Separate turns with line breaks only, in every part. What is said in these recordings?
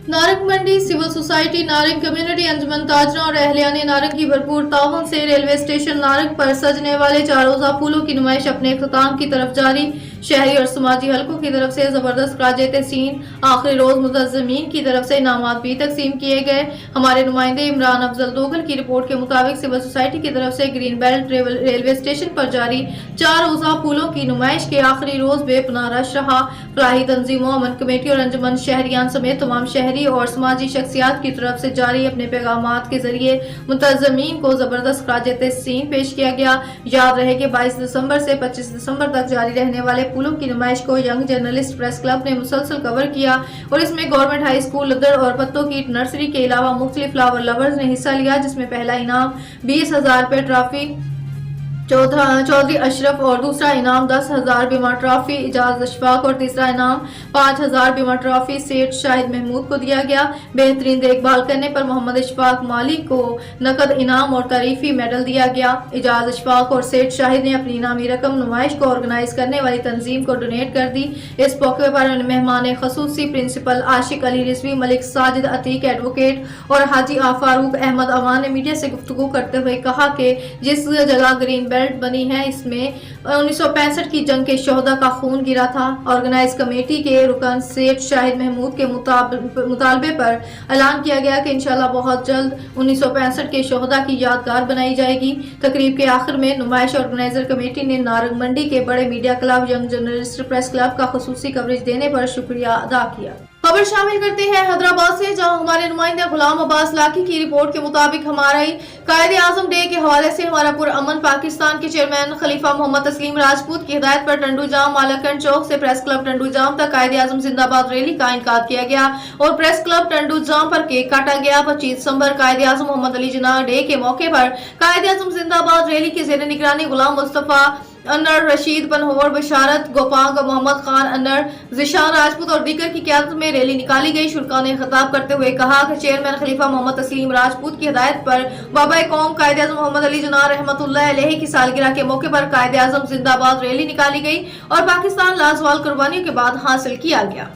नारंग मंडी civil society Narang community अंजुमन ताजरों और अहलियाने नारंग की भरपूर ताउन से रेलवे स्टेशन नारंग पर सजने वाले 4 रोजा फूलों की नुमाइश अपने इख्तिताम की तरफ जारी। शहरी और समाजी हलकों की तरफ से जबरदस्त राजे तहसीन आखिरी रोज मुतज़्ज़मीन की तरफ से इनामात भी तकसीम किए गए। हमारे नुमाइंदे इमरान अफजल दोगल की रिपोर्ट के मुताबिक सिविल सोसाइटी की तरफ से ग्रीन बेल्ट रेलवे स्टेशन पर जारी 4 रोजा फूलों की नुमाइश के आखिरी रोज बेपनाह रश रहा। फलाही तंजीमों, अमन कमेटी और अंजुमन शहरियान समेत तमाम शहरी और समाजी शख्सियात की तरफ से जारी अपने पैगामात के जरिए मुतज़्ज़मीन को जबरदस्त राजे तहसीन पेश किया गया। याद रहे कि 22 दिसंबर से 25 दिसंबर तक जारी रहने वाले फूलों की नुमाइश को यंग जर्नलिस्ट प्रेस क्लब ने मुसलसल कवर किया और इसमें गवर्नमेंट हाई स्कूल लद्दड़ और पत्तों की नर्सरी के अलावा मुख्तलिफ फ्लावर लवर्स ने हिस्सा लिया, जिसमें पहला इनाम 20,000 रुपए ट्रॉफी चौधरी अशरफ और दूसरा इनाम 10,000 बीमा ट्रॉफी इजाज अशफाक और तीसरा इनाम 5,000 बीमा ट्रॉफी सेठ शाहिद महमूद को दिया गया। बेहतरीन देखभाल करने पर मोहम्मद इशफाक मालिक को नकद इनाम और तारीफी मेडल दिया गया। इजाज अशफाक और सेठ शाहिद ने अपनी इनामी रकम नुमाइश को ऑर्गेनाइज करने वाली तंजीम को डोनेट कर दी। इस मौके पर मेहमान खसूसी प्रिंसिपल आशिक अली रिजवी, मलिक साजिद अतीक एडवोकेट और हाजी फारूक अहमद अवान ने मीडिया से गुफ्तगू करते हुए कहा कि जिस जगह ग्रीन बेल्ट बनी है इसमें 1965 की जंग के शोहदा का खून गिरा था। ऑर्गेनाइज कमेटी के रुकन सेठ शाहिद महमूद के मुतालबे पर ऐलान किया गया कि इंशाल्लाह बहुत जल्द 1965 के शोहदा की यादगार बनाई जाएगी। तकरीब के आखिर में नुमाइश ऑर्गेनाइजर कमेटी ने नारंग मंडी के बड़े media club young journalist press club का खुसूसी कवरेज देने पर शुक्रिया अदा किया। खबर शामिल करते हैं हैदराबाद से, जहां हमारे नुमाइंदा गुलाम अब्बास लाकी की रिपोर्ट के मुताबिक हमारे कायदे आजम डे के हवाले से हमारा पुरअमन पाकिस्तान के चेयरमैन खलीफा मोहम्मद तस्लीम राजपूत की हिदायत पर टंडू जाम मालाकंड चौक से प्रेस क्लब टंडू जाम तक कायदे आजम जिंदाबाद रैली का इनकाद किया गया और प्रेस क्लब टंडू जाम पर केक काटा गया। 25 दिसंबर कायदे आजम मोहम्मद अली जिन्ना डे के मौके पर कायदे आजम जिंदाबाद रैली की जेर निगरानी गुलाम मुस्तफा अनर, रशीद बनहोर, बशारत गोपांग, मोहम्मद खान अनर, जिशान राजपूत और दीगर की क़यादत में रैली निकाली गई। शुरा ने खिताब करते हुए कहा कि चेयरमैन खलीफा मोहम्मद तस्लीम राजपूत की हिदायत पर बाबा कौम कायदे आज़म मोहम्मद अली जिन्ना रहमतुल्लाह अलैहि की सालगिरह के मौके पर कायदे आज़म जिंदाबाद रैली निकाली गई और पाकिस्तान लाजवाल कुर्बानियों के बाद हासिल किया गया।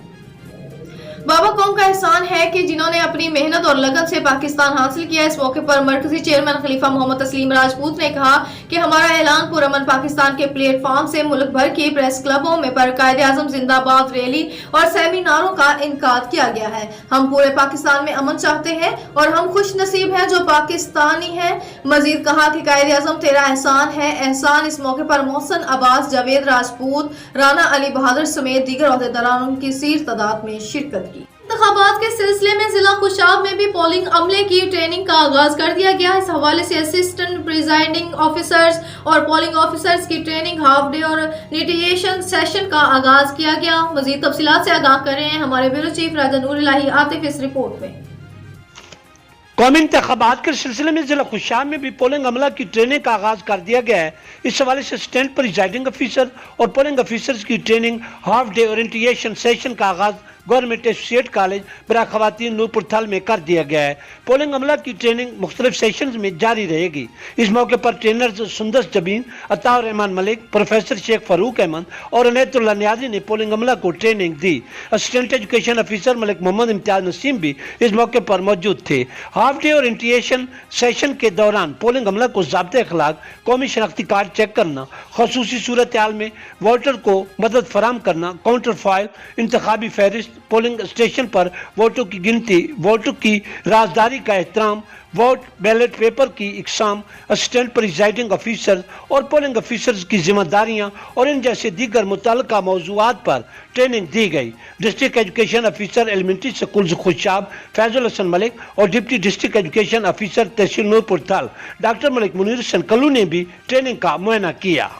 बाबा कौम का एहसान है कि जिन्होंने अपनी मेहनत और लगन से पाकिस्तान हासिल किया। इस मौके पर मरकजी चेयरमैन खलीफा मोहम्मद तस्लीम राजपूत ने कहा कि हमारा ऐलान पुरअमन पाकिस्तान के प्लेटफॉर्म से मुल्क भर के प्रेस क्लबों में पर कायदे आज़म जिंदाबाद रैली और सेमिनारों का इनकाद किया गया है। हम पूरे पाकिस्तान में अमन चाहते हैं और हम खुश नसीब हैं जो पाकिस्तानी हैं। मजीद कहा कि कायदे आज़म तेरा एहसान है एहसान। इस मौके पर मोहसन अब्बास, जावेद राजपूत, राना अली बहादुर समेत दीगर अहदेदारों की सीर तादाद में शिरकत की। इंतखाबात के सिलसिले में जिला खुशाब में भी पोलिंग अमले की ट्रेनिंग का आगाज कर दिया गया। इस हवाले से असिस्टेंट प्रिजाइडिंग ऑफिसर्स और पोलिंग ऑफिसर्स की ट्रेनिंग हाफ डे और निटिएशन सेशन का आगाज किया गया। मजीद तफसीलात से आगाह कर रहे हैं हमारे ब्यूरो चीफ राजा नूर इलाही आतिफ इस रिपोर्ट में।
कौमी इंतखाबात के सिलसिले में जिला खुशाब में भी पोलिंग अमला की ट्रेनिंग का आगाज कर दिया गया है। इस हवाले से असिस्टेंट प्रिजाइडिंग ऑफिसर और पोलिंग ऑफिसर्स की training half day orientation session का आगाज गवर्नमेंट एसोसिएट कॉलेज बरा खवातीन नूरपुर थल में कर दिया गया है। पोलिंग अमला की ट्रेनिंग मुख्तलिफ सेशंस में जारी रहेगी। इस मौके पर ट्रेनर्स सुंदर जबीन, अताउर रहमान मलिक, प्रोफेसर शेख फारूक अहमद और अनैतुल्लाह नियाजी ने पोलिंग अमला को ट्रेनिंग दी। Assistant education officer Malik Mohammad Imtiaz Naseem भी इस मौके पर मौजूद थे। हाफ डे ओरिएंटेशन सेशन के दौरान पोलिंग अमला को ज़ाब्ते अखलाक, कौमी शनाख्ती कार्ड चेक करना, खसूसी सूरत हाल में वोटर को मदद फराम करना, काउंटर फाइल, इंतखाबी फहरिस्त, पोलिंग स्टेशन पर वोटों की गिनती, वोटों की राजदारी का एहतराम, वोट बैलेट पेपर की इकसाम, असिस्टेंट प्रिजाइडिंग ऑफिसर और पोलिंग ऑफिसर्स की जिम्मेदारियां और इन जैसे दीगर मुतल्लिका मौज़ूआत पर ट्रेनिंग दी गई। District education officer elementary school Khushab Faizul Hasan Malik और deputy district education officer tehsil Noorpur Thal doctor Malik Munir Hasan Kallu ने भी ट्रेनिंग का मुआयना किया।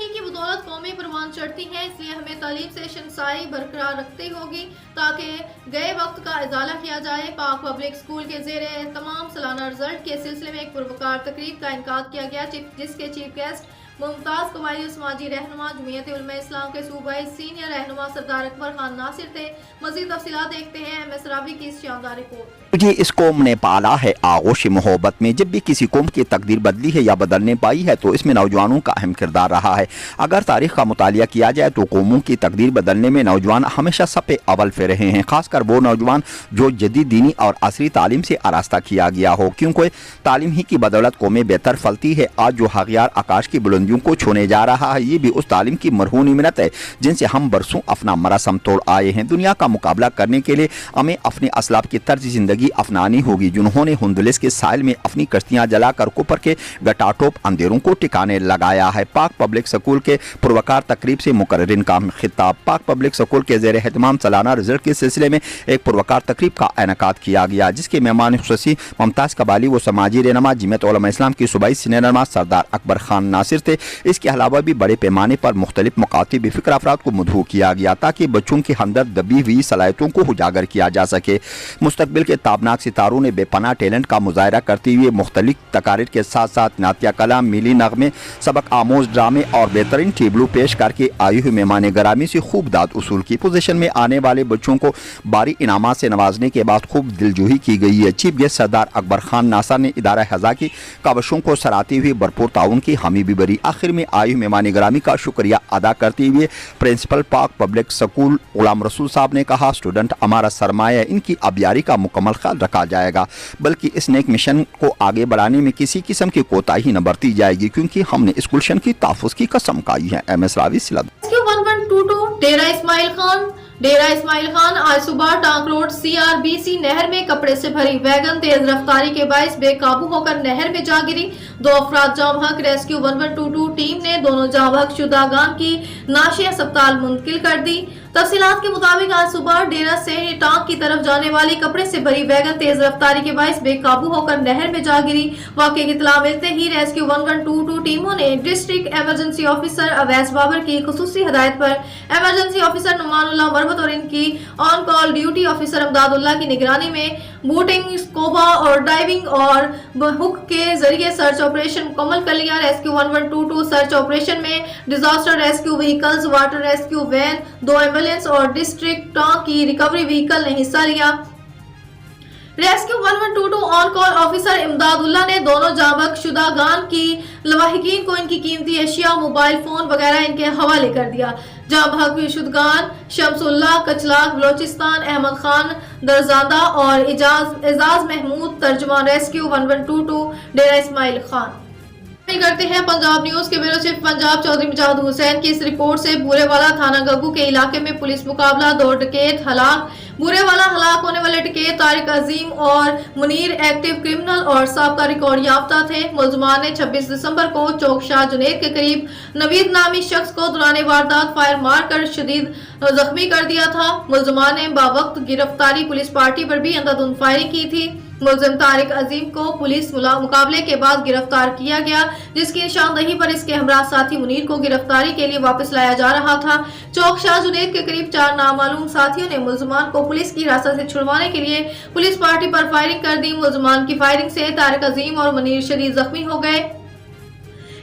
की बदौलत कौमी परवान चढ़ती हैं, इसलिए हमें तालीम से शनसाई बरकरार रखती होगी ताकि गए वक्त का इजाला किया जाए। पाक पब्लिक स्कूल के जेर तमाम सालाना रिजल्ट के सिलसिले में एक पुरवकार तकरीब का इनकाद किया गया जिसके चीफ गेस्ट मुमताज़ कबायली और समाजी रहनुमा जमीयत उलमा इस्लाम के सूबाई सीनियर रहनुमा सरदार अकबर खान नासिर थे। मज़ीद तफसीलात देखते हैं MS रावी की इस शानदार रिपोर्ट।
मुझे इस कौम ने पाला है आगोश मोहब्बत में। जब भी किसी कौम की तकदीर बदली है या बदलने पाई है तो इसमें नौजवानों का अहम किरदार रहा है। अगर तारीख का मुतालिया किया जाए तो कौमों की तकदीर बदलने में नौजवान हमेशा सफ़े अव्वल पे रहे हैं, खासकर वो नौजवान जो जदीद दीनी और असरी तालीम से आरास्ता किया गया हो, क्योंकि तालीम ही की बदौलत कौमें बेहतर फलती है। आज जो हगियार आकाश की बुलंदियों को छूने जा रहा है, ये भी उस तालीम की मरहूनी मिन्नत है जिनसे हम बरसों अपना मरसम तोड़ आए हैं। दुनिया का मुकाबला करने के लिए हमें अपने असलाफ की तर्ज जिंदगी अपनानी होगी, जिन्होंने हुंदलिस के साहिल में अपनी कश्तियां जलाकर कुपर के गटाटोप अंधेरों को टिकाने लगाया है। पाक पब्लिक स्कूल के पुरवकार तकरीब से मुकर्रिरीन का खिताब। पाक पब्लिक स्कूल के ज़ेर एहतमाम सालाना रिजल्ट के सिलसिले में एक पुरवकार तकरीब का इनेकाद किया गया, जिसके मेहमान खुसूसी मुमताज़ कबायली व समाजी रहनुमा जमीयत उलमा इस्लाम की सूबाई सीनियर रहनुमा सरदार अकबर खान नासिर थे। इसके अलावा भी बड़े पैमाने पर मुख्तलिफ मुकातिब फ़िक्र अफराद को मदऊ किया गया ताकि बच्चों के अंदर दबी हुई सलाहियतों को उजागर किया जा सके। मुस्तकबिल के ताबनाक सितारों ने बेपनाह टैलेंट का मुजाहरा करते हुए मुख्तलिफ तकारीर के साथ साथ नातिया कलाम, मिली नगमे, सबक आमोज ड्रामे और बेहतरीन टेबलू पेश करके आई हुई मेहमान गरामी से खूब दाद उसूल की। पोजीशन में आने वाले बच्चों को बारी इनामात से नवाजने के बाद खूब दिलजोही की गई है। चीफ गेस्ट सरदार अकबर खान नासर ने इदारा हज़ा की काविशों को सराहते हुए भरपूर ताउन की हामी भी भरी। आखिर में आई हुई मेहमान गरामी का शुक्रिया अदा करते हुए प्रिंसिपल पाक पब्लिक स्कूल गुलाम रसूल साहब ने कहा, स्टूडेंट हमारा सरमाया, इनकी आबियारी का मुकम्मल ख्याल रखा जाएगा, बल्कि इस नेक मिशन को आगे बढ़ाने में किसी किस्म की कोताही न बरती जाएगी, क्योंकि हमने इस गुलशन की तहफ़्फ़ुज़ की कसम खाई है। MS रावी सिला।
डेरा इस्माइल खान आज सुबह टांक रोड CRBC नहर में कपड़े से भरी वैगन तेज रफ्तारी के बाइस बेकाबू होकर नहर में जा गिरी। 2 अफराद जाम हक रेस्क्यू 1122 टीम ने दोनों जाम हक शुदागान की नाशी अस्पताल मुंतकिल कर दी। तफसीलात के मुताबिक आज सुबह डेरा से टांक की तरफ जाने वाली कपड़े से भरी वैगन तेज रफ्तारी के बाइस बेकाबू होकर नहर में जा गिरी। वाक़े की इत्तला मिलते ही रेस्क्यू 1122 टीमों ने district emergency officer Awais Babar की खुसूसी हिदायत पर इमरजेंसी ऑफिसर नुमानुल्लाह मरबत और इनकी ऑन कॉल ड्यूटी ऑफिसर अमदादुल्लाह की निगरानी में बूटिंग, स्कोबा और डाइविंग और हुक के जरिए सर्च ऑपरेशन मुकम्मल कर लिया। रेस्क्यू 1122 सर्च ऑपरेशन में disaster rescue vehicles, water rescue van, 2 ambulance और डिस्ट्रिक्ट टांक की रिकवरी व्हीकल ने हिस्सा लिया। Rescue 1122 on call officer Imdadullah ने दोनों जाबक शुदागान की लवाहिकीन को इनकी कीमती अशिया, मोबाइल फोन वगैरह इनके हवाले कर दिया। जाबक शुदगान शमसुल्लाह कचलाक बलोचिस्तान, अहमद खान दरजादा और एजाज महमूद तर्जुमान रेस्क्यू 1122 डेरा इस्माइल खान। करते हैं पंजाब न्यूज के ब्यूरो चीफ पंजाब चौधरी मुजाहिद हुसैन की इस रिपोर्ट से। बूरेवाला थाना गग्गू के इलाके में पुलिस मुकाबला, 2 डकैत हलाक। बूरेवाला हलाक होने वाले डकैत तारिक अजीम और मुनीर एक्टिव क्रिमिनल और साबका रिकॉर्ड याफ्ता थे। मुलजमान ने 26 दिसंबर को चौक शाह जुनैद के करीब नवीद नामी शख्स को दौरान वारदात फायर मारकर शदीद जख्मी कर दिया था। मुलजमान ने बावक्त गिरफ्तारी पुलिस पार्टी पर भी अंधाधुंध फायरिंग की थी। मुलजिम तारिक अजीम को पुलिस मुकाबले के बाद गिरफ्तार किया गया, जिसकी निशानदही पर इसके हमरा साथी मुनीर को गिरफ्तारी के लिए वापस लाया जा रहा था। चौक शाह जुनैद के करीब 4 नामालूम साथियों ने मुलजमान को पुलिस की हिरासत से छुड़वाने के लिए पुलिस पार्टी पर फायरिंग कर दी। मुलजमान की फायरिंग से तारिक अजीम और मुनीर शदीद जख्मी हो गए।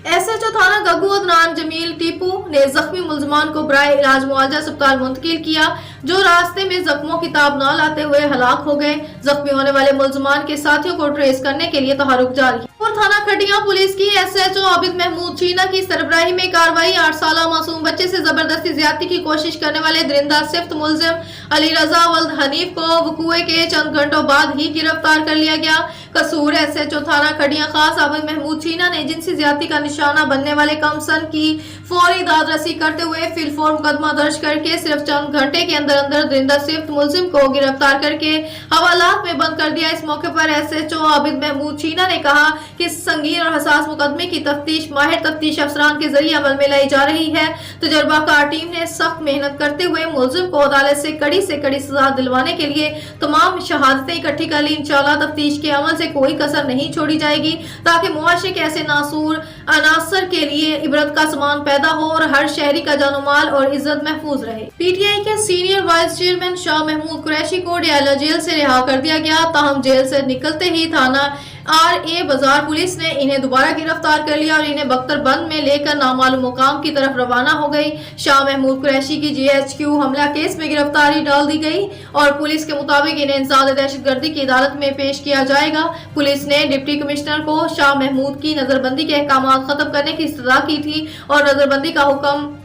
SHO थाना गग्गू अदनान जमील टीपू ने जख्मी मुलजमान को बराए इलाज मुआवजा अस्पताल मुंतकिल किया, जो रास्ते में जख्मों की ताब न लाते हुए हलाक हो गए। जख्मी होने वाले मुलजमान के साथियों को ट्रेस करने के लिए तहारुक जारी है। और थाना खटिया पुलिस की SHO आबिद महमूद चीना की सरबराही में कार्रवाई। 8 साला मासूम बच्चे से जबरदस्ती ज्यादती की कोशिश करने वाले दरिंदा सिफ्त मुलजिम अली रजा वल्द हनीफ को वकूए के चंद घंटों बाद ही गिरफ्तार कर लिया गया। कसूर SHO थाना खटिया खास आबिद महमूद चीना ने जिनसी ज्यादती का निशाना बनने वाले कमसन की फौरी दाद रसी करते हुए फिलफोर मुकदमा दर्ज करके सिर्फ चंद घंटे के अंदर दरिंदा सिफ्त मुलजिम को गिरफ्तार करके हवालात में बंद कर दिया। इस मौके पर SHO आबिद महमूद चीना ने कहा कि इस संगीन और हसास मुकदमे की तफ्तीश माहिर तफ्तीश अफसरान के जरिए अमल में लाई जा रही है। तजुर्बाकार टीम ने सख्त मेहनत करते हुए मुलजिम को अदालत से कड़ी सजा दिलवाने के लिए तमाम शहादतें इकट्ठी कर ली। इंशाअल्लाह तफ्तीश के अमल से कोई कसर नहीं छोड़ी जाएगी, ताकि मुआशरे के ऐसे नासूर अनासर के लिए इबरत का सामान पैदा हो और हर शहरी का जानो माल और इज्जत महफूज रहे। PTI के senior vice chairman Shah Mahmood Qureshi को डियाला जेल से रिहा कर दिया गया। ताहम जेल से निकलते ही थाना RA बाजार पुलिस ने इन्हें दोबारा गिरफ्तार कर लिया और इन्हें बख्तरबंद में लेकर नामालूम मुकाम की तरफ रवाना हो गई। शाह महमूद कुरैशी की GHQ हमला केस में गिरफ्तारी डाल दी गई और पुलिस के मुताबिक इन्हें इंसाद दहशतगर्दी की अदालत में पेश किया जाएगा। पुलिस ने डिप्टी कमिश्नर को शाह महमूद की नजरबंदी के अहकाम खत्म करने की इस्तदा की थी और नजरबंदी का हुक्म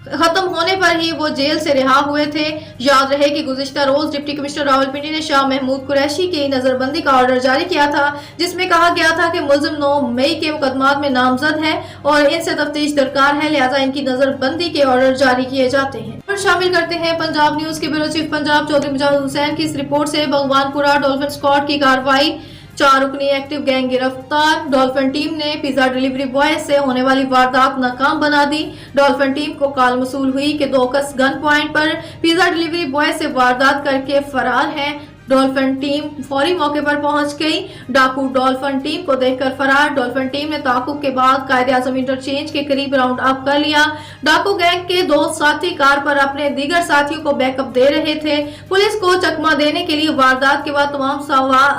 खत्म होने पर ही वो जेल से रिहा हुए थे। याद रहे कि गुज़िश्ता रोज डिप्टी कमिश्नर रावलपिंडी ने शाह महमूद कुरैशी की नजरबंदी का ऑर्डर जारी किया था, जिसमें कहा गया था कि मुलजिम 9 मई के मुकदमात में नामजद है और इनसे तफ्तीश दरकार है, लिहाजा इनकी नजरबंदी के ऑर्डर जारी किए जाते हैं। और शामिल करते हैं पंजाब न्यूज के ब्यूरो चीफ पंजाब चौधरी मुजाहिद हुसैन की इस रिपोर्ट से। भगवानपुरा डॉल्फिन स्क्वाड की कार्रवाई, 4 रुकनी एक्टिव गैंग गिरफ्तार। डॉल्फिन टीम ने पिज्जा डिलीवरी बॉय से होने वाली वारदात नाकाम बना दी। डॉल्फिन टीम को कॉल मसूल हुई कि 2 शख्स गन पॉइंट पर पिज्जा डिलीवरी बॉय से वारदात करके फरार हैं। डॉल्फिन टीम फौरी मौके पर पहुंच गई। डाकू डॉल्फिन टीम को देखकर फरार। डॉल्फिन टीम ने ताकुब के बाद कायदे-आज़म इंटरचेंज के करीब राउंड अप कर लिया। डाकू गैंग के 2 साथी कार पर अपने दीगर साथियों को बैकअप दे रहे थे। पुलिस को चकमा देने के लिए वारदात के बाद तमाम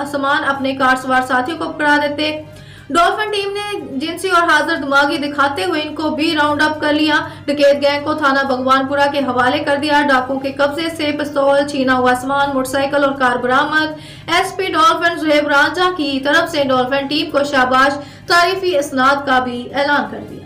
सामान अपने कार सवार साथियों को पकड़ा देते। डॉल्फिन टीम ने जिनसी और हाजिर दिमागी दिखाते हुए इनको भी राउंड अप कर लिया। डकैत गैंग को थाना भगवानपुरा के हवाले कर दिया। डाकू के कब्जे से पिस्तौल, छीना हुआ सामान, मोटरसाइकिल और कार बरामद। SP डॉल्फिन ज़ुहैब रांझा की तरफ से डॉल्फिन टीम को शाबाश तारीफी इसनाद का भी ऐलान कर दिया।